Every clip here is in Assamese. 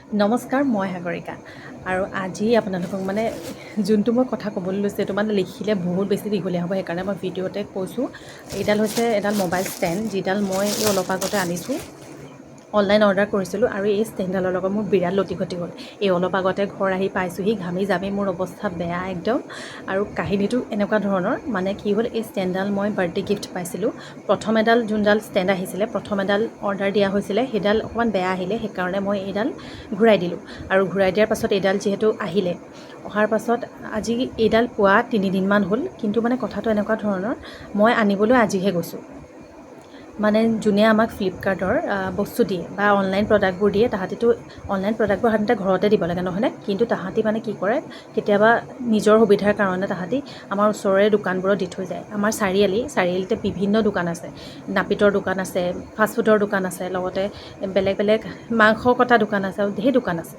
নমস্কাৰ, মই সাগৰিকা আৰু আজি আপোনালোকক যোনটো মই কথা ক'বলৈ লৈছোঁ এইটো লিখিলে বহুত বেছি দীঘলীয়া হ'ব, সেইকাৰণে মই ভিডিঅ'তে কৈছোঁ। এইডাল হৈছে এডাল মোবাইল ষ্টেণ্ড, যিডাল মই এই অলপ আগতে আনিছোঁ। অনলাইন অৰ্ডাৰ কৰিছিলোঁ আৰু এই ষ্টেণ্ডডালৰ লগত মোৰ বিৰাট লটিঘটি হ'ল। এই অলপ আগতে ঘৰ আহি পাইছোঁহি, ঘামি জামি মোৰ অৱস্থা বেয়া একদম। আৰু কাহিনীটো এনেকুৱা ধৰণৰ, কি হ'ল, এই ষ্টেণ্ডডাল মই বাৰ্থডে গিফ্ট পাইছিলোঁ। প্ৰথম এডাল যোনডাল ষ্টেণ্ড আহিছিলে, প্ৰথম এডাল অৰ্ডাৰ দিয়া হৈছিলে, সেইডাল অকণমান বেয়া আহিলে, সেইকাৰণে মই এইডাল ঘূৰাই দিলোঁ। আৰু ঘূৰাই দিয়াৰ পাছত এইডাল যিহেতু আহিলে, অহাৰ পাছত আজি এইডাল পোৱা 3 দিনমান হ'ল। কিন্তু কথাটো এনেকুৱা ধৰণৰ, মই আনিবলৈ আজিহে গৈছোঁ। যোনে আমাক ফ্লিপকাৰ্টৰ বস্তু দিয়ে বা অনলাইন প্ৰডাক্টবোৰ দিয়ে, তাহাঁতিতো অনলাইন প্ৰডাক্টবোৰ সাধাৰণতে ঘৰতে দিব লাগে, নহয়নে? কিন্তু তাহাঁতি কি কৰে, কেতিয়াবা নিজৰ সুবিধাৰ কাৰণে তাহাঁতি আমাৰ ওচৰৰে দোকানবোৰত দি থৈ যায়। আমাৰ চাৰিআলিতে বিভিন্ন দোকান আছে। নাপিতৰ দোকান আছে, ফাষ্টফুডৰ দোকান আছে, লগতে বেলেগ বেলেগ মাংস কটা দোকান আছে, আৰু ঢেৰ দোকান আছে।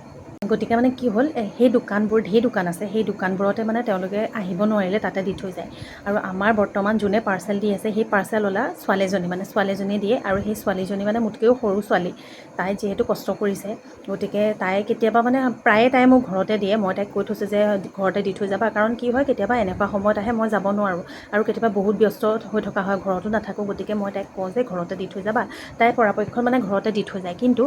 গতিকে কি হ'ল, সেই দোকানবোৰ ঢেৰ দোকান আছে, সেই দোকানবোৰতে তেওঁলোকে আহিব নোৱাৰিলে তাতে দি থৈ যায়। আৰু আমাৰ বৰ্তমান যোনে পাৰ্চেল দি আছে, সেই পাৰ্চেলৱালা ছোৱালীজনীয়ে দিয়ে। আৰু সেই ছোৱালীজনী মোতকৈও সৰু ছোৱালী। তাই যিহেতু কষ্ট কৰিছে, গতিকে তাই কেতিয়াবা প্ৰায়ে তাই মোক ঘৰতে দিয়ে। মই তাইক কৈ থৈছোঁ যে ঘৰতে দি থৈ যাবা, কাৰণ কি হয়, কেতিয়াবা এনেকুৱা সময়ত আহে মই যাব নোৱাৰোঁ, আৰু কেতিয়াবা বহুত ব্যস্ত হৈ থকা হয়, ঘৰতো নাথাকোঁ। গতিকে মই তাইক কওঁ যে ঘৰতে দি থৈ যাবা। তাই পৰাপক্ষত ঘৰতে দি থৈ যায়। কিন্তু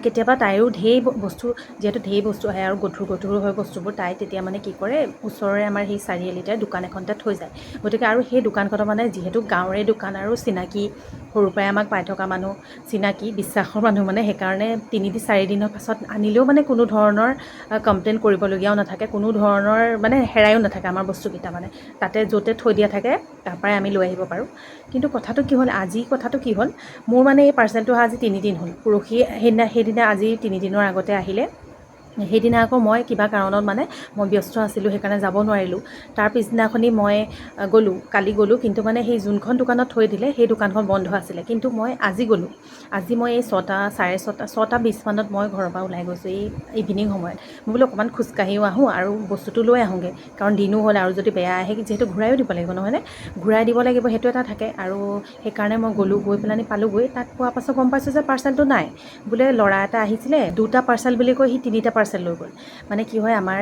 কেতিয়াবা তাইৰো ঢেৰ বস্তু, যিহেতু ঢেৰ বস্তু আহে আৰু গধুৰ হয় বস্তুবোৰ, তাই তেতিয়া কি কৰে, ওচৰৰে আমাৰ সেই চাৰিআলিতে দোকান এখনতে থৈ যায়। গতিকে আৰু সেই দোকানখনত যিহেতু গাঁৱৰে দোকান আৰু চিনাকি, সৰুৰ পৰাই আমাক পাই থকা মানুহ, চিনাকি বিশ্বাসৰ মানুহ, সেইকাৰণে 3-4 দিনৰ পাছত আনিলেও কোনো ধৰণৰ কমপ্লেইন কৰিবলগীয়াও নাথাকে, কোনো ধৰণৰ হেৰায়ো নাথাকে আমাৰ বস্তুকেইটা। তাতে য'তে থৈ দিয়া থাকে, তাৰ পৰাই আমি লৈ আহিব পাৰোঁ। কিন্তু কথাটো কি হ'ল, মোৰ এই পাৰ্চেলটো অহা আজি 3 দিন হ'ল। সেইদিনা আজি 3 দিনৰ আগতে আহিলে। সেইদিনা আকৌ মই কিবা কাৰণত মই ব্যস্ত আছিলোঁ, সেইকাৰণে যাব নোৱাৰিলোঁ। তাৰ পিছদিনাখনি মই কালি গ'লোঁ, কিন্তু সেই যোনখন দোকানত থৈ দিলে, সেই দোকানখন বন্ধ আছিলে। কিন্তু মই আজি গ'লোঁ। আজি মই এই 6:20 মানত মই ঘৰৰ পৰা ওলাই গৈছোঁ, এই ইভিনিং সময়ত। মই বোলো অকণমান খোজকাঢ়িও আহোঁ আৰু বস্তুটো লৈ আহোঁগৈ, কাৰণ দিনো হ'ল, আৰু যদি বেয়া আহে, যিহেতু ঘূৰায়ো দিব লাগিব, নহয়নে? ঘূৰাই দিব লাগিব, সেইটো এটা থাকে। আৰু সেইকাৰণে মই গ'লোঁ, গৈ পেলাই পালোঁগৈ। তাত পোৱাৰ পাছত গম পাইছোঁ যে পাৰ্চেলটো নাই। বোলে ল'ৰা এটা আহিছিলে, 2টা পাৰ্চেল বুলি কৈ সি 3টা পাৰ্চেল লৈ গ'ল। কি হয়, আমাৰ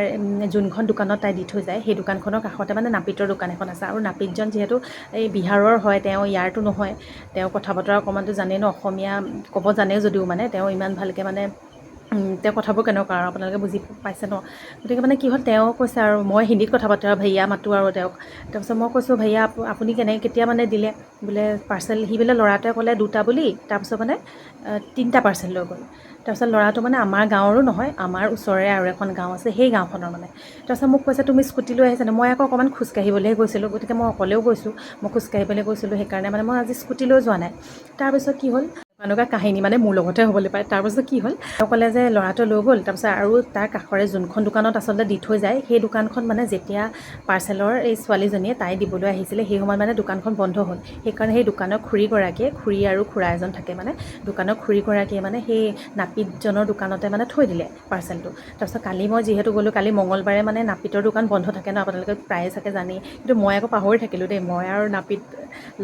যোনখন দোকানত তাই দি থৈ যায়, সেই দোকানখনৰ কাষতে নাপিতৰ দোকান এখন আছে। আৰু নাপিতজন যিহেতু এই বিহাৰৰ হয়, তেওঁ ইয়াৰতো নহয়। তেওঁ কথা বতৰা অকণমানতো জানেই ন, অসমীয়া ক'ব জানে যদিও তেওঁ ইমান ভালকৈ তেওঁ কথাবোৰ কেনেকুৱা আৰু আপোনালোকে বুজি পাইছে ন। গতিকে কি হ'ল, তেওঁ কৈছে, আৰু মই হিন্দীত কথা পাতোঁ আৰু ভেইয়া মাতোঁ আৰু তেওঁক। তাৰপিছত মই কৈছোঁ, ভেইয়া আপুনি কেতিয়া দিলে বোলে পাৰ্চেল? সি বোলে, ল'ৰাটোৱে ক'লে 2টা বুলি, তাৰপিছত 3টা পাৰ্চেল লৈ গ'ল। তাৰপিছত ল'ৰাটো আমাৰ গাঁৱৰো নহয়, আমাৰ ওচৰৰে আৰু এখন গাঁও আছে, সেই গাঁওখনৰ তাৰপিছত মোক কৈছে, তুমি স্কুটি লৈ আহিছানে? মই আকৌ অকণমান খোজকাঢ়িবলৈহে গৈছিলোঁ, গতিকে মই অকলেও গৈছোঁ, মই খোজকাঢ়িবলৈ গৈছিলোঁ, সেইকাৰণে মই আজি স্কুটি লৈ যোৱা নাই। তাৰপিছত কি হ'ল, এনেকুৱা কাহিনী মোৰ লগতে হ'বলৈ পায়। তাৰপিছত কি হ'ল, তেওঁ ক'লে যে ল'ৰাটোৱে লৈ গ'ল। তাৰপিছত আৰু তাৰ কাষৰে যোনখন দোকানত আচলতে দি থৈ যায়, সেই দোকানখন যেতিয়া পাৰ্চেলৰ এই ছোৱালীজনীয়ে তাই দিবলৈ আহিছিলে, সেই সময়ত দোকানখন বন্ধ হ'ল। সেইকাৰণে সেই দোকানৰ খুৰী আৰু খুৰা এজন থাকে, দোকানৰ খুৰীগৰাকীয়ে সেই নাপিতজনৰ দোকানতে থৈ দিলে পাৰ্চেলটো। তাৰপিছত কালি মই যিহেতু গ'লোঁ, কালি মঙলবাৰে নাপিতৰ দোকান বন্ধ থাকে ন, আপোনালোকে প্ৰায়ে চাগে জানেই। কিন্তু মই আকৌ পাহৰি থাকিলোঁ দেই, মই আৰু নাপিত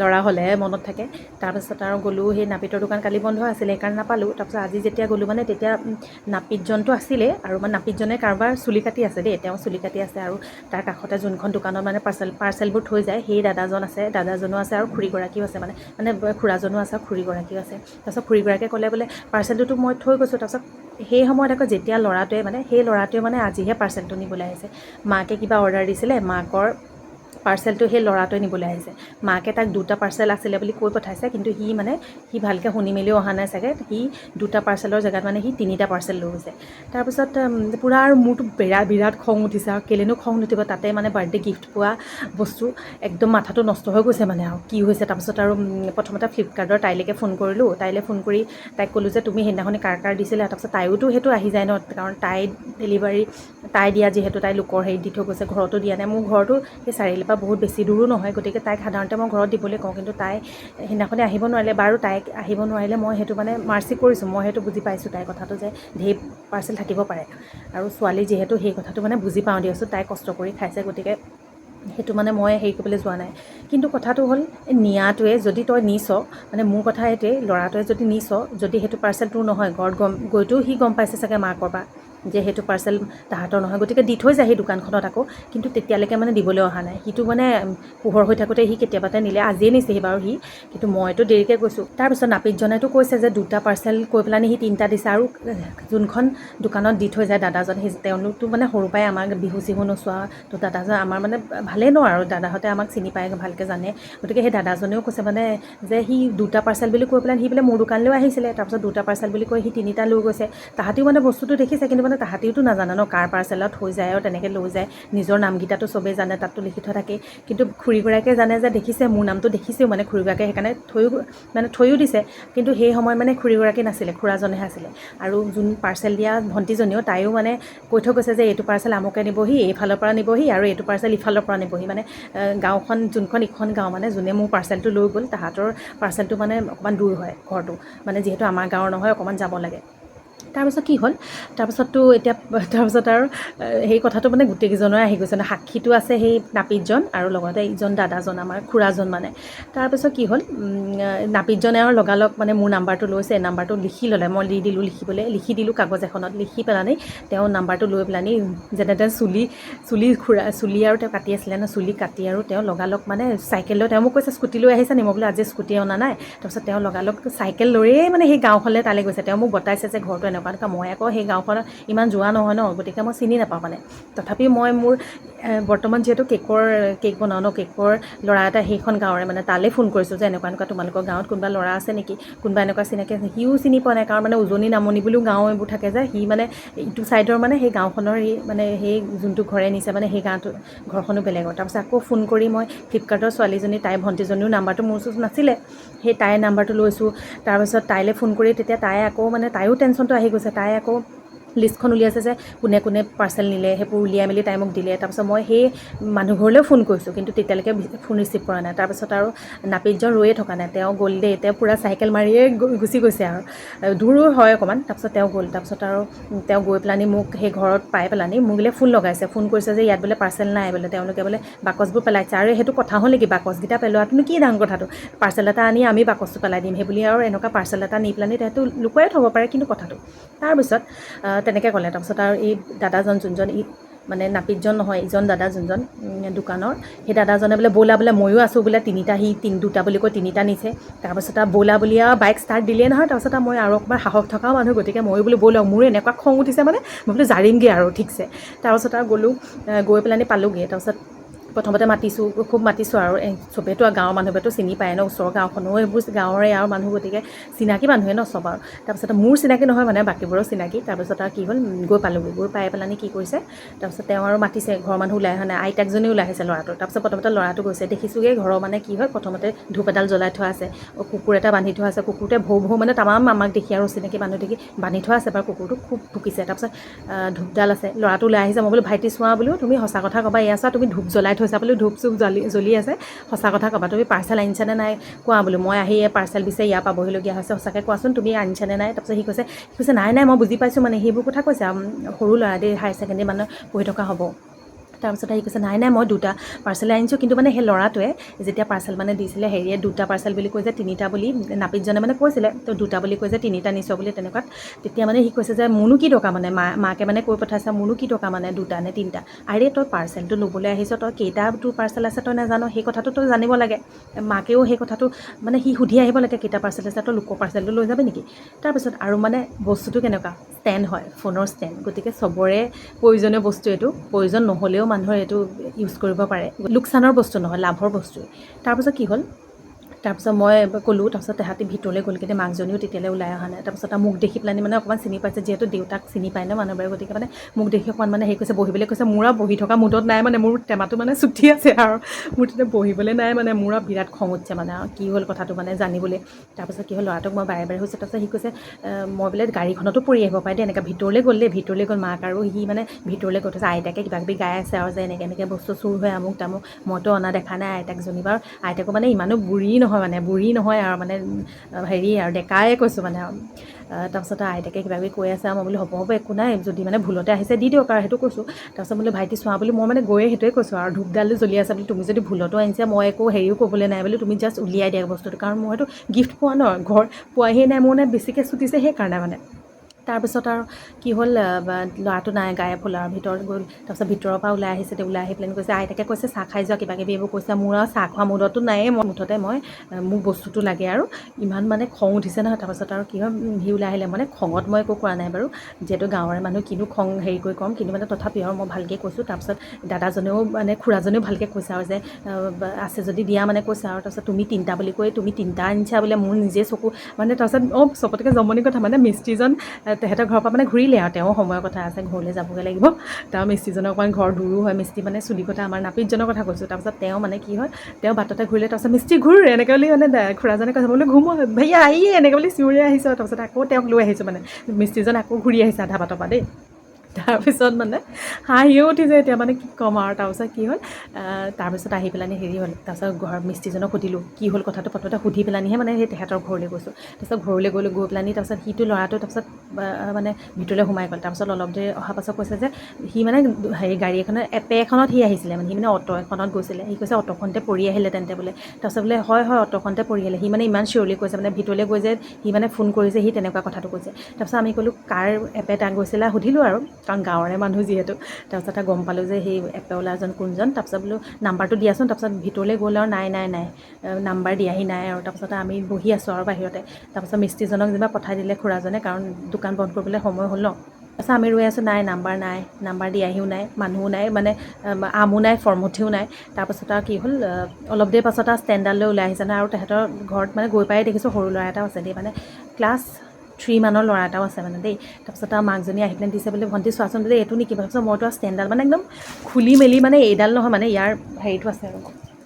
ল'ৰা হ'লেহে মনত থাকে। তাৰপিছত আৰু গ'লোঁ, সেই নাপিতৰ দোকান কালি বন্ধ আছিলে, সেইকাৰণে নাপালোঁ। তাৰপিছত আজি যেতিয়া গ'লোঁ, তেতিয়া নাপিতজনটো আছিলে, আৰু নাপিতজনে কাৰোবাৰ চুলি কাটি আছে দেই, তেওঁ চুলি কাটি আছে। আৰু তাৰ কাষতে যোনখন দোকানত পাৰ্চেলবোৰ থৈ যায়, সেই দাদাজনো আছে, আৰু খুৰীগৰাকীও আছে, খুৰাজনো আছে, আৰু খুৰীগৰাকীও আছে। তাৰপিছত খুৰীগৰাকীয়ে ক'লে, বোলে পাৰ্চেলটোতো মই থৈ গৈছোঁ। তাৰপিছত সেই সময়ত আকৌ যেতিয়া সেই ল'ৰাটোৱে আজিহে পাৰ্চেলটো নিবলৈ আহিছে। মাকে কিবা অৰ্ডাৰ দিছিলে, মাকৰ পাৰ্চেলটো সেই ল'ৰাটোৱে নিবলৈ আহিছে। মাকে তাক 2টা পাৰ্চেল আছিলে বুলি কৈ পঠাইছে, কিন্তু সি ভালকৈ শুনি মেলিও অহা নাই চাগে। সি 2টা পাৰ্চেলৰ জেগাত সি 3টা পাৰ্চেল লৈ গৈছে। তাৰপিছত পূৰা আৰু মোৰতো বিৰাট খং উঠিছে, আৰু কেলেনো খং নুঠিব, তাতে বাৰ্থডে গিফ্ট পোৱা বস্তু, একদম মাথাটো নষ্ট হৈ গৈছে আৰু কি হৈছে। তাৰপিছত আৰু প্ৰথমতে ফ্লিপকাৰ্টৰ তাইলৈকে ফোন কৰিলোঁ। তাইলৈ ফোন কৰি তাইক ক'লোঁ যে তুমি সেইদিনাখনি কাৰ দিছিলে। তাৰপিছত তাইয়োতো সেইটো আহি যায় ন, কাৰণ তাই দিয়া, যিহেতু তাই লোকৰ হেৰিত দি থৈ গৈছে, ঘৰতো দিয়া নাই। মোৰ ঘৰটো সেই চাৰিআলিৰ পৰা বহুত বেছি দূৰো নহয়, গতিকে তাইক সাধাৰণতে মই ঘৰত দিবলৈ কওঁ। কিন্তু তাই সেইদিনাখনি আহিব নোৱাৰিলে। বাৰু তাইক আহিব নোৱাৰিলে, মই সেইটো মাৰ্চি কৰিছোঁ। মই সেইটো বুজি পাইছোঁ, তাইৰ কথাটো যে ঢেৰ পাৰ্চেল থাকিব পাৰে, আৰু ছোৱালী যিহেতু সেই কথাটো বুজি পাওঁ দিয়কচোন। তাই কষ্ট কৰি খাইছে, গতিকে সেইটো মানে মই হেৰি কৰিবলৈ যোৱা নাই। কিন্তু কথাটো হ'ল নিয়াটোৱে যদি তই নিছ মানে মোৰ কথা এইটোৱে, ল'ৰাটোৱে যদি নিছ, যদি সেইটো পাৰ্চেল তোৰ নহয়, ঘৰত গৈতো সি গম পাইছে চাগে মাকৰ পৰা যে সেইটো পাৰ্চেল তাহাঁতৰ নহয়, গতিকে দি থৈ যায় সেই দোকানখনত আকৌ। কিন্তু তেতিয়ালৈকে মানে দিবলৈ অহা নাই। সিটো মানে পোহৰ হৈ থাকোঁতে সি কেতিয়াবাতে নিলে, আজিয়ে নিছেহি বাৰু সি, কিন্তু মইতো দেৰিকৈ গৈছোঁ। তাৰপিছত নাপিতজনেতো কৈছে যে 2টা পাৰ্চেল কৈ পেলাই সি 3টা দিছে। আৰু যোনখন দোকানত দি থৈ যায় দাদাজন, সেই তেওঁলোকতো মানে সৰুৰ পৰাই আমাক বিহু চিহু নচোৱা, তো দাদাজন আমাৰ মানে ভালেই ন, আৰু দাদাহঁতে আমাক চিনি পায়, ভালকৈ জানে। গতিকে সেই দাদাজনেও কৈছে মানে যে সি 2টা পাৰ্চেল বুলি কৈ পেলাই সি বোলে মোৰ দোকানলৈও আহিছিলে। তাৰপিছত 2টা পাৰ্চেল বুলি কৈ সি 3টা লৈ গৈছে। তাহাঁতিও মানে বস্তুটো দেখিছে, কিন্তু মানে তাহাঁতিওতো নাজানে ন কাৰ পাৰ্চেলত হৈ যায় আৰু তেনেকৈ লৈ যায়। নিজৰ নামকেইটাতো চবেই জানে, তাততো লিখি থোৱা থাকেই। কিন্তু খুৰীগৰাকীয়ে জানে যে দেখিছে, মোৰ নামটো দেখিছেও মানে খুৰীগৰাকীয়ে, সেইকাৰণে থৈও দিছে। কিন্তু সেই সময়ত মানে খুৰীগৰাকী নাছিলে, খুৰাজনেহে আছিলে। আৰু যোন পাৰ্চেল দিয়া ভণ্টিজনীও, তাইও মানে কৈ থৈ গৈছে যে এইটো পাৰ্চেল আমুকে নিবহি, এইফালৰ পৰা নিবহি, আৰু এইটো পাৰ্চেল ইফালৰ পৰা নিবহি। মানে গাঁওখন যোনখন ইখন গাঁও মানে যোনে মোৰ পাৰ্চেলটো লৈ গ'ল, তাহাঁতৰ পাৰ্চেলটো মানে অকণমান দূৰ হয় ঘৰটো, মানে যিহেতু আমাৰ গাঁৱৰ নহয়, অকণমান যাব লাগে। তাৰপিছত কি হ'ল, তাৰপিছততো এতিয়া তাৰপিছত আৰু সেই কথাটো মানে গোটেইকেইজনৰে আহি গৈছে ন, সাক্ষীটো আছে সেই নাপিতজন আৰু লগতে ইজন দাদাজন, আমাৰ খুৰাজন মানে। তাৰপিছত কি হ'ল, নাপিতজনে আৰু লগালগ মানে মোৰ নাম্বাৰটো লৈছে, নাম্বাৰটো লিখি ল'লে, মই দি দিলোঁ লিখি দিলোঁ কাগজ এখনত, লিখি পেলানি তেওঁ নাম্বাৰটো লৈ পেলানি যেনে তেনে চুলি আৰু তেওঁ কাটি আছিলে ন, চুলি কাটি আৰু তেওঁ লগালগ মানে চাইকেল লৈ, তেওঁ মোক কৈছে স্কুটি লৈ আহিছে নি, মই বোলো আজি স্কুটি অনা নাই। তাৰপিছত তেওঁ লগালগ চাইকেল লৈয়ে মানে সেই গাঁওখনলৈ তালৈ গৈছে। তেওঁ মোক বতাইছে যে ঘৰটো এনেকুৱা, মই আকৌ সেই গাঁওখনত ইমান যোৱা নহয় ন, গতিকে মই চিনি নাপাওঁ মানে। তথাপিও মই মোৰ বৰ্তমান যিহেতু কেক বনাওঁ ন, কেকৰ ল'ৰা এটা সেইখন গাঁৱৰে, মানে তালৈ ফোন কৰিছোঁ যে এনেকুৱা তোমালোকৰ গাঁৱত কোনোবা ল'ৰা আছে নেকি, কোনোবা এনেকুৱা চিনাকি আছে। সিও চিনি পোৱা নাই, কাৰণ মানে উজনি নামনি বুলিও গাঁও এইবোৰ থাকে যে, সি মানে ইটো ছাইডৰ মানে সেই গাঁওখনৰ মানে সেই যোনটো ঘৰে নিছে মানে সেই ঘৰখনো বেলেগৰ। তাৰপিছত আকৌ ফোন কৰি মই ফ্লিপকাৰ্টৰ ছোৱালীজনী, তাইৰ ভণ্টিজনীও নাম্বাৰটো মোৰ ওচৰত নাছিলে, সেই তাইৰ নাম্বাৰটো লৈছোঁ। তাৰপিছত তাইলৈ ফোন কৰি তেতিয়া তাই আকৌ মানে তাইৰো টেনশ্যনটো আহি গৈছে, তাই আকৌ লিষ্টখন উলিয়াইছে যে কোনে কোনে পাৰ্চেল নিলে, সেইবোৰ উলিয়াই মেলি তাই মোক দিলে। তাৰপিছত মই সেই মানুহ ঘৰলৈও ফোন কৰিছোঁ, কিন্তু তেতিয়ালৈকে ফোন ৰিচিভ কৰা নাই। তাৰপিছত আৰু নাপিতজন ৰৈয়ে থকা নাই, তেওঁ গ'ল দেই, তেওঁ পূৰা চাইকেল মাৰিয়ে গুচি গৈছে, আৰু দূৰো হয় অকণমান। তাৰপিছত তেওঁ গ'ল, তাৰপিছত আৰু তেওঁ গৈ পেলানি মোক সেই ঘৰত পাই পেলানি মোক বোলে ফোন লগাইছে, ফোন কৰিছে যে ইয়াত বোলে পাৰ্চেল নাই বোলে, তেওঁলোকে বোলে বাকচবোৰ পেলাইছে। আৰু সেইটো কথা হ'ল নেকি, বাকচকেইটা পেলোৱাটোনো কি ডাঙৰ কথাটো, পাৰ্চেল এটা আনি আমি বাকচটো পেলাই দিম, সেইবুলি আৰু এনেকুৱা পাৰ্চেল এটা নি পেলানি তাহাঁতো লুকুৱাই থ'ব পাৰে, কিন্তু কথাটো। তাৰপিছত তেনেকৈ ক'লে। তাৰপিছত আৰু এই দাদাজন যোনজন মানে নাপিতজন নহয়, ইজন দাদা যোনজন দোকানৰ, সেই দাদাজনে বোলে ব'লা বোলে ময়ো আছোঁ বোলে, 2টা বুলি কৈ 3টা নিছে। তাৰপিছত আৰু ব'লা বুলি আৰু বাইক ষ্টাৰ্ট দিলেই নহয়। তাৰপিছত মই আৰু অকণমান সাহস থকাও মানুহ, গতিকে ময়ো বোলো ব'লক, মোৰো এনেকুৱা খং উঠিছে মানে, মই বোলো জাৰিমগৈ আৰু ঠিকছে। তাৰপিছত আৰু গ'লোঁ, গৈ পেলানি পালোঁগৈ। তাৰপিছত প্ৰথমতে খুব মাতিছোঁ আৰু চবেইতো গাঁৱৰ মানুহবোৰেতো চিনি পায় ন, ওচৰৰ গাঁওখনো এইবোৰ গাঁৱৰে আৰু মানুহ, গতিকে চিনাকি মানুহে ন চব। আৰু তাৰপিছত মোৰ চিনাকি নহয় মানে, বাকীবোৰৰ চিনাকি। তাৰপিছত আৰু কি হ'ল, গৈ পালোঁগৈ, গৈ পাই পেলানি কি কৰিছে, তাৰপিছত তেওঁ আৰু মাতিছে, ঘৰৰ মানুহ ওলাই অহা নাই, আইতাকজনীও ওলাই আহিছে ল'ৰাটোৰ। তাৰপিছত প্ৰথমতে ল'ৰাটো গৈছে, দেখিছোঁগৈ ঘৰৰ মানে কি হয়, প্ৰথমতে ধূপ এডাল জ্বলাই থোৱা আছে, কুকুৰ এটা বান্ধি থোৱা আছে, কুকুৰটোৱে ভৌ মানে তামাম আমাক দেখি আৰু চিনাকি মানুহ দেখি বান্ধি থোৱা আছে বাৰু, কুকুৰটো খুব ভুকিছে। তাৰপিছত ধূপডাল আছে, ল'ৰাটো ওলাই আহিছে, মই বোলো ভাইটি চোৱা বোলো, তুমি সঁচা কথা ক'বা, এয়া চোৱা তুমি ধূপ জ্বলাই থৈছা বোলো, ধূপ চুপ জ্বলি আছে, সঁচা কথা ক'বা, তুমি পাৰ্চেল আনিছানে নাই কোৱা বোলো, মই আহি পাৰ্চেল বিচাৰি ইয়াৰ পাবহিলগীয়া হৈছে, সঁচাকৈ কোৱাচোন তুমি আনিছানে নাই। তাৰপিছত সি কৈছে নাই মই বুজি পাইছোঁ মানে, সেইবোৰ কথা কৈছে, সৰু ল'ৰা দেই, হায়াৰ ছেকেণ্ডেৰী মানত পঢ়ি থকা হ'ব। তাৰপিছত আহি কৈছে নাই মই 2টা পাৰ্চেলে আনিছোঁ, কিন্তু মানে সেই ল'ৰাটোৱে যেতিয়া পাৰ্চেল মানে দিছিলে, হেৰিয়ে 2টা পাৰ্চেল বুলি কৈ যে 3টা বুলি নাপিতজনে মানে কৈছিলে, তো 2টা বুলি কৈ যে 3টা নিছ বুলি তেনেকুৱাত, তেতিয়া মানে সি কৈছে যে মোৰনো কি দৰকাৰ মানে, মাকে মানে কৈ পঠাইছে, মোৰনো কি দৰকাৰ মানে 2টা নে 3টা, আৰে তই পাৰ্চেলটো ল'বলৈ আহিছ, তই কেইটা তোৰ পাৰ্চেল আছে তই নাজানো, সেই কথাটো তই জানিব লাগে। মাকেও সেই কথাটো মানে সি সুধি আহিব লাগে, কেইটা পাৰ্চেল আছে, তই লোকৰ পাৰ্চেলটো লৈ যাবি নেকি। তাৰপিছত আৰু মানে বস্তুটো কেনেকুৱা, ষ্টেণ্ড হয়, ফোনৰ ষ্টেণ্ড, গতিকে চবৰে প্ৰয়োজনীয় বস্তু এইটো, প্ৰয়োজন নহ'লেও মানুহৰ এইটো ইউজ কৰিব পাৰে, লোকচানৰ বস্তু নহয়, লাভৰ বস্তুৱে। তাৰপিছত কি হ'ল, তাৰপিছত মই ক'লোঁ, তাৰপিছত তাহাঁতি ভিতৰলৈ গ'ল, কিন্তু মাকজনীও তেতিয়ালৈ ওলাই অহা নাই। তাৰপিছত মোক দেখি পেলানি মানে অকণমান চিনি পাইছে, যিহেতু দেউতাক চিনি পায় ন মানুহবোৰে, গতিকে মানে মোক দেখি অকণমান মানে হেৰি কৈছে, বহিবলৈ কৈছে। মোৰ আৰু বহি থকা মুডত নাই মানে, মোৰ টেমাটো মানে চুটি আছে আৰু মোৰ তেতিয়া বহিবলৈ নাই মানে, মোৰ আৰু বিৰাট খং উঠিছে মানে, আৰু কি হ'ল কথাটো মানে জানিবলৈ। তাৰপিছত কি হ'ল, ল'ৰাটোক মই বাৰে হৈছে, তাৰপিছত সি কৈছে মই বোলে গাড়ীখনতো পৰি আহিব পাৰে দেই, এনেকৈ ভিতৰলৈ গ'ল দেই, ভিতৰলৈ গ'ল মাক আৰু সি মানে ভিতৰলৈ গৈ থৈছে, আইতাকে কিবা কিবি গাই আছে আৰু যে এনেকৈ বস্তু চুৰ হৈ আমুক তামুক, মইতো অনা দেখা নাই আইতাকজনী বাৰু, আইতাকো মানে ইমানো বুঢ়ী নহয় মানে, বুঢ়ী নহয় আৰু মানে হেৰি আৰু ডেকায়ে কৈছোঁ মানে আৰু। তাৰপিছত আইতাকে কিবা কিবি কৈ আছে, মই বোলো হ'ব একো নাই, যদি মানে ভুলতে আহিছে দি দিয়ক আৰু সেইটো কৈছোঁ। তাৰপিছত বোলো ভাইটি চোৱা বুলি মই মানে গৈয়ে সেইটোৱে কৈছোঁ আৰু ধূপডালো জ্বলি আছে বুলি, তুমি যদি ভুলতো আনিছা মই একো হেৰিও ক'বলৈ নাই বুলি, তুমি জাষ্ট উলিয়াই দিয়া বস্তুটো, কাৰণ মই সেইটো গিফ্ট পোৱা ন, ঘৰ পোৱাহিয়ে নাই, মোৰ বেছিকৈ চুটিছে সেইকাৰণে মানে। তাৰপিছত আৰু কি হ'ল, ল'ৰাটো নাই, গায়ব হ'ল আৰু ভিতৰত গ'ল। তাৰপিছত ভিতৰৰ পৰা ওলাই আহিছে, ওলাই আহি পেলাই কৈছে, আইতাকে কৈছে চাহ খাই যোৱা কিবা কিবি এইবোৰ কৈছে। মোৰ আৰু চাহ খোৱা মুডতো নায়েই, মই মুঠতে মোক বস্তুটো লাগে আৰু ইমান মানে খং উঠিছে নহয়। তাৰপাছত আৰু কি হয়, সি ওলাই আহিলে, মানে খঙত মই একো কৰা নাই বাৰু, যিহেতু গাঁৱৰে মানুহ কিনো খং হেৰি কৰি ক'ম, কিন্তু মানে তথাপিও আৰু মই ভালকৈ কৈছোঁ। তাৰপিছত দাদাজনেও মানে খুৰাজনেও ভালকৈ কৈছে আৰু যে আছে যদি দিয়া মানে কৈছে আৰু। তাৰপিছত তুমি তিনিটা বুলি কৈ তুমি তিনিটা আনিছা বোলে, মোৰ নিজে চকু মানে। তাৰপিছত চবতকৈ জমনি কথা মানে, মিস্ত্ৰীজন তেহেঁতৰ ঘৰৰ পৰা মানে ঘূৰিলে আৰু, তেওঁ সময়ৰ কথা আছে, ঘৰলৈ যাবগৈ লাগিব। তাৰ মিস্ত্ৰীজনৰ অকণমান ঘৰ দূৰো হয়, মিস্ত্ৰী মানে চুলি কটা আমাৰ নাপিতজনৰ কথা কৈছোঁ। তাৰপিছত তেওঁ মানে কি হয়, তেওঁ বাটতে ঘূৰিলে, তাৰপিছত মিস্ত্ৰী ঘূৰ এনেকৈ বুলি মানে খুৰাজনে কৈছে, বোলো ঘূৰ ভैয়া আহিয়ে এনেকৈ বুলি চিঞৰি আহিছোঁ। তাৰপিছত আকৌ তেওঁক লৈ আহিছোঁ, মানে মিস্ত্ৰীজন আকৌ ঘূৰি আহিছে আধা বাটৰ পৰা দেই। তাৰপিছত মানে হাঁহিও উঠিছে এতিয়া, মানে কি ক'ম আৰু। তাৰপিছত কি হ'ল, তাৰপিছত আহি পেলানি হেৰি হ'ল, তাৰপিছত ঘৰৰ মিস্ত্ৰীজনক সুধিলোঁ কি হ'ল কথাটো, প্ৰথমতে সুধি পেলানিহে মানে সেই তেহেঁতৰ ঘৰলৈ গৈছোঁ। তাৰপিছত ঘৰলৈ গৈ পেলানি, তাৰপিছত সিটো ল'ৰাটো তাৰপিছত মানে ভিতৰলৈ সোমাই গ'ল। তাৰপিছত অলপ দেৰি অহাৰ পাছত কৈছে যে সি মানে হেৰি গাড়ী এখনত এপে এখনত সি আহিছিলে, মানে সি মানে অটো এখনত গৈছিলে। সি কৈছে অটোখনতে পৰি আহিলে তেন্তে বোলে। তাৰপিছত বোলে হয় অটোখনতে পৰি আহিলে। সি মানে ইমান চিঞৰলি কৈছে, মানে ভিতৰলৈ গৈ যে সি মানে ফোন কৰিছে, সি তেনেকুৱা কথাটো কৈছে। তাৰপিছত আমি ক'লোঁ কাৰ এপে তাক গৈছিলে, সুধিলোঁ আৰু, কাৰণ গাঁৱৰে মানুহ যিহেতু। তাৰপিছত গম পালোঁ যে সেই এপেৱালাজন কোনজন। তাৰপিছত বোলো নাম্বাৰটো দিয়াচোন। তাৰপিছত ভিতৰলৈ গ'ল আৰু নাই নাম্বাৰ দিয়াহি নাই আৰু। তাৰপিছত আমি বহি আছোঁ আৰু বাহিৰতে। তাৰপিছত মিস্ত্ৰীজনক যেনিবা পঠাই দিলে খুৰাজনে, কাৰণ দোকান বন্ধ কৰিবলৈ সময় হ'ল ন। তাৰপিছত আমি ৰৈ আছোঁ, নাম্বাৰ দিয়াহিও নাই, মানুহো নাই, মানে আমো নাই, ফৰ্মঠিও নাই। তাৰপাছত আৰু কি হ'ল, অলপ দেৰি পাছত আৰু ষ্টেণ্ডালৈ ওলাই আহিছে নহয়, আৰু তেহেঁতৰ ঘৰত মানে গৈ পাই দেখিছোঁ সৰু ল'ৰা এটাও আছে দেই, মানে ক্লাছ 3 মানৰ ল'ৰা এটাও আছে মানে দেই। তাৰপিছত আৰু মাকজনী আহি পেলাই দিছে বোলে, ভণ্টি চোৱাচোন বোলে এইটো নেকি। তাৰপিছত মইতো আৰু ষ্টেণ্ডডাল মানে একদম খুলি মেলি, মানে এইডাল নহয়, মানে ইয়াৰ হেৰিটো আছে আৰু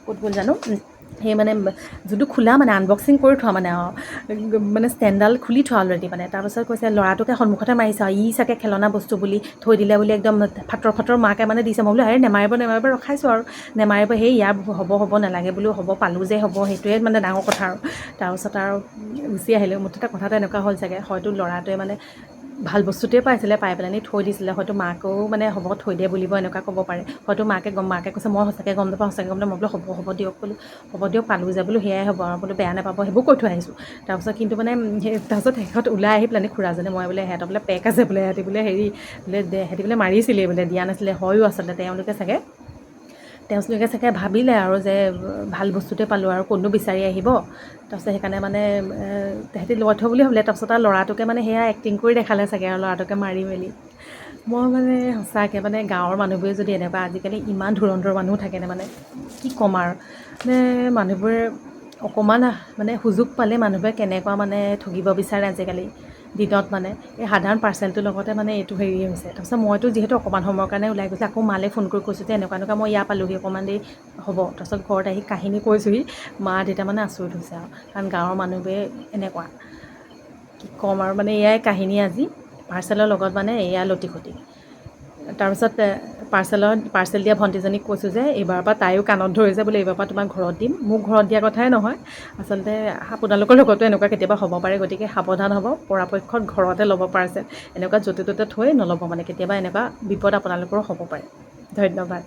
ক'ত গ'ল জানো, সেই মানে যোনটো খোলা মানে আনবক্সিং কৰি থোৱা মানে মানে ষ্টেণ্ডডাল খুলি থোৱা অলৰেডি মানে। তাৰপাছত কৈছে ল'ৰাটোকে সন্মুখতে মাৰিছে আৰু, ই চাগে খেলনা বস্তু বুলি থৈ দিলে বুলি একদম ফাটৰ মাকে মানে দিছে। মই বোলো আৰে নেমাৰিব ৰখাইছোঁ আৰু, নেমাৰিব, সেই ইয়াৰ হ'ব নালাগে বোলো, হ'ব পালোঁ যে হ'ব, সেইটোৱে মানে ডাঙৰ কথা আৰু। তাৰপিছত আৰু গুচি আহিলোঁ। মুঠতে কথাটো এনেকুৱা হ'ল চাগে, হয়তো ল'ৰাটোৱে মানে ভাল বস্তুটোৱে পাইছিলে, পাই পেলানি থৈ দিছিলে, হয়তো মাকেও মানে হ'ব থৈ দিয়ে বুলিব, এনেকুৱা ক'ব পাৰে। হয়তো মাকে কৈছে মই সঁচাকৈ গম নাপাওঁ। মই বোলো হ'ব দিয়ক বোলো, হ'ব দিয়ক পালোঁ যে বোলো, সেয়াই হ'ব আৰু বোলো, বেয়া নাপাব, সেইবোৰ কৈ থৈ আহিছোঁ। তাৰপিছত কিন্তু মানে তাৰপিছত শেষত ওলাই আহি পেলানি খুৰাজনে মই বোলে সিহঁতৰ বোলে পেক আছে বোলে, সিহঁতি বোলে সিহঁতি বোলে মাৰিছিলেই বোলে, দিয়া নাছিলে, হয়ো আচলতে। তেওঁলোকে চাগে ভাবিলে আৰু যে ভাল বস্তুটোৱে পালোঁ আৰু ক'তনো বিচাৰি আহিব। তাৰপিছত সেইকাৰণে মানে তেহেঁতি লৈ থোৱা বুলি ভাবিলে। তাৰপিছত আৰু ল'ৰাটোকে মানে সেয়া এক্টিং কৰি দেখালে চাগে আৰু, ল'ৰাটোকে মাৰি মেলি। মই মানে সঁচাকৈ মানে গাঁৱৰ মানুহবোৰে যদি এনেকুৱা, আজিকালি ইমান ধুৰন্ধৰ মানুহ থাকেনে, মানে কি ক'ম আৰু। মানে মানুহবোৰে অকণমান মানে সুযোগ পালে মানুহবোৰে কেনেকুৱা মানে ঠগিব বিচাৰে আজিকালি দিনত। মানে এই সাধাৰণ পাৰ্চেলটোৰ লগতে মানে এইটো হেৰি হৈছে। তাৰপিছত মইতো যিহেতু অকণমান সময়ৰ কাৰণে ওলাই গৈছোঁ, আকৌ মালে ফোন কৰি কৈছোঁ যে এনেকুৱা মই ইয়াৰ পালোঁহি, অকণমান দেৰি হ'ব। তাৰপিছত ঘৰত আহি কাহিনী কৈছোঁহি, মা দেউতা মানে আচৰিত হৈছে আৰু, কাৰণ গাঁৱৰ মানুহবোৰে এনেকুৱা, কি ক'ম আৰু। মানে এয়াই কাহিনী আজি পাৰ্চেলৰ লগত, মানে এয়া লটিখটি। তাৰপিছত পাৰ্চেল দিয়া ভণ্টিজনীক কৈছোঁ যে এইবাৰৰ পৰা তাইও কাণত ধৰিছে বোলে, এইবাৰৰ পৰা তোমাক ঘৰত দিম। মোক ঘৰত দিয়া কথাই নহয়, আচলতে আপোনালোকৰ লগতো এনেকুৱা কেতিয়াবা হ'ব পাৰে, গতিকে সাৱধান হ'ব, পৰাপক্ষত ঘৰতে ল'ব পাৰ্চেল। এনেকুৱা য'তে ত'তে থৈ নল'ব, মানে কেতিয়াবা এনেকুৱা বিপদ আপোনালোকৰো হ'ব পাৰে। ধন্যবাদ।